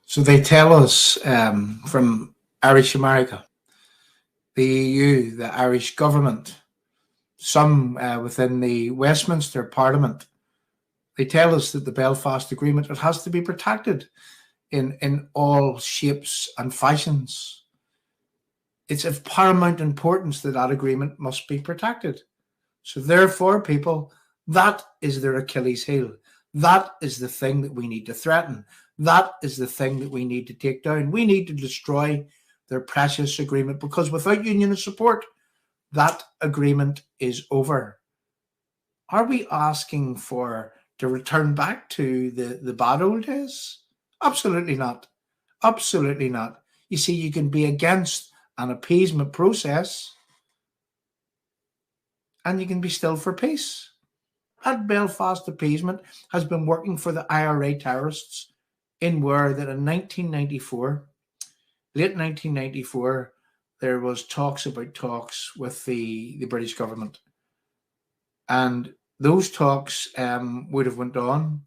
So they tell us from Irish America, the EU, the Irish government, some within the Westminster Parliament, they tell us that the Belfast Agreement, it has to be protected in all shapes and fashions. It's of paramount importance that that agreement must be protected. So therefore, people, that is their Achilles heel. That is the thing that we need to threaten. That is the thing that we need to take down. We need to destroy their precious agreement, because without unionist support, that agreement is over. Are we asking to return back to the bad old days? Absolutely not. Absolutely not. You see, you can be against an appeasement process and you can be still for peace. That Belfast appeasement has been working for the IRA terrorists in where that in 1994, late 1994, there was talks with the British government. And those talks would have went on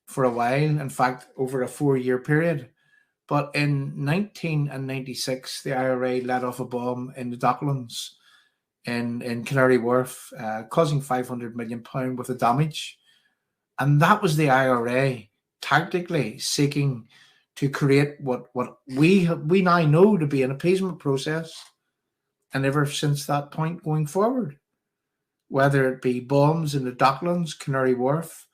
for a while, in fact, over a 4-year period. But in 1996, the IRA let off a bomb in the Docklands in Canary Wharf, causing £500 million worth of damage. And that was the IRA tactically seeking to create what we now know to be an appeasement process. And ever since that point going forward, whether it be bombs in the Docklands, Canary Wharf,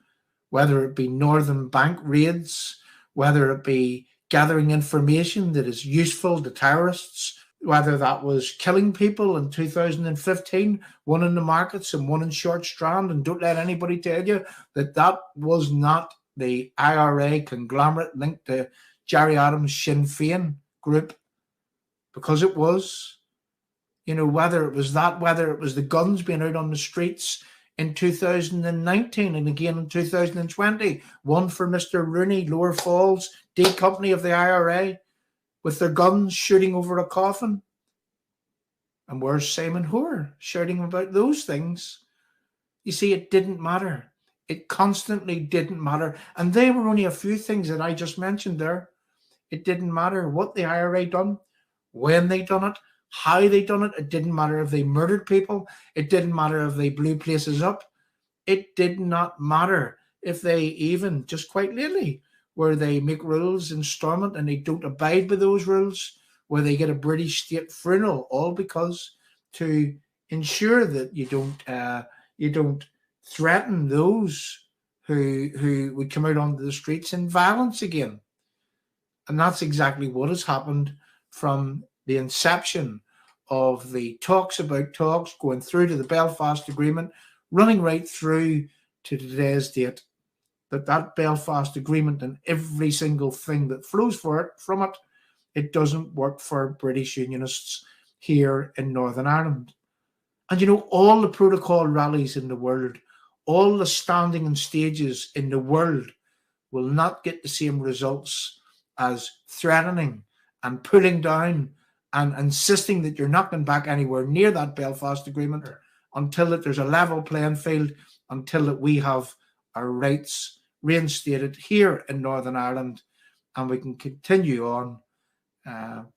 whether it be Northern Bank raids, whether it be gathering information that is useful to terrorists, whether that was killing people in 2015, one in the markets and one in Short Strand, and don't let anybody tell you that that was not the IRA conglomerate linked to Gerry Adams' Sinn Féin group, because it was. You know, whether it was that, whether it was the guns being out on the streets in 2019 and again in 2020, one for Mr. Rooney, Lower Falls, D Company of the IRA, with their guns shooting over a coffin. And where's Simon Hoare shouting about those things? You see, it didn't matter. It constantly didn't matter. And they were only a few things that I just mentioned there. It didn't matter what the IRA done, when they done it, how they done it. It didn't matter if they murdered people. It didn't matter if they blew places up. It did not matter if they even, just quite lately, where they make rules in Stormont and they don't abide by those rules, where they get a British state funeral, all because to ensure that you don't threaten those who would come out onto the streets in violence again. And that's exactly what has happened from the inception of the talks about talks, going through to the Belfast Agreement, running right through to today's date. That Belfast Agreement and every single thing that flows from it, it doesn't work for British Unionists here in Northern Ireland. And you know, all the protocol rallies in the world, all the standing on stages in the world will not get the same results as threatening and pulling down and insisting that you're not going back anywhere near that Belfast Agreement until that there's a level playing field, until that we have our rights reinstated here in Northern Ireland, and we can continue on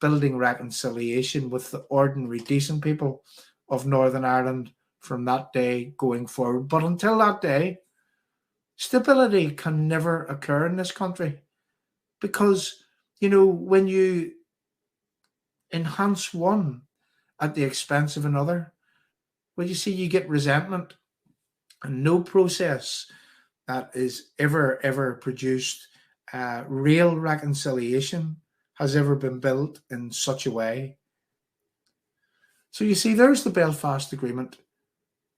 building reconciliation with the ordinary decent people of Northern Ireland from that day going forward. But until that day, stability can never occur in this country, because, you know, when you enhance one at the expense of another, well, you see, you get resentment, and no process that is ever produced real reconciliation has ever been built in such a way. So you see, there's the Belfast Agreement.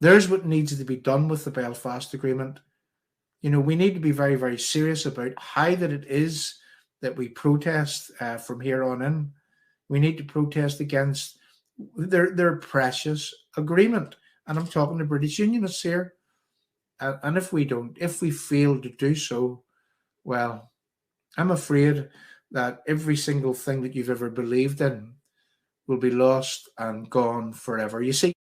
There's what needs to be done with the Belfast Agreement. You know, we need to be very, very serious about how that it is that we protest from here on in. We need to protest against their precious agreement. And I'm talking to British Unionists here. And if we fail to do so, well, I'm afraid that every single thing that you've ever believed in will be lost and gone forever. You see,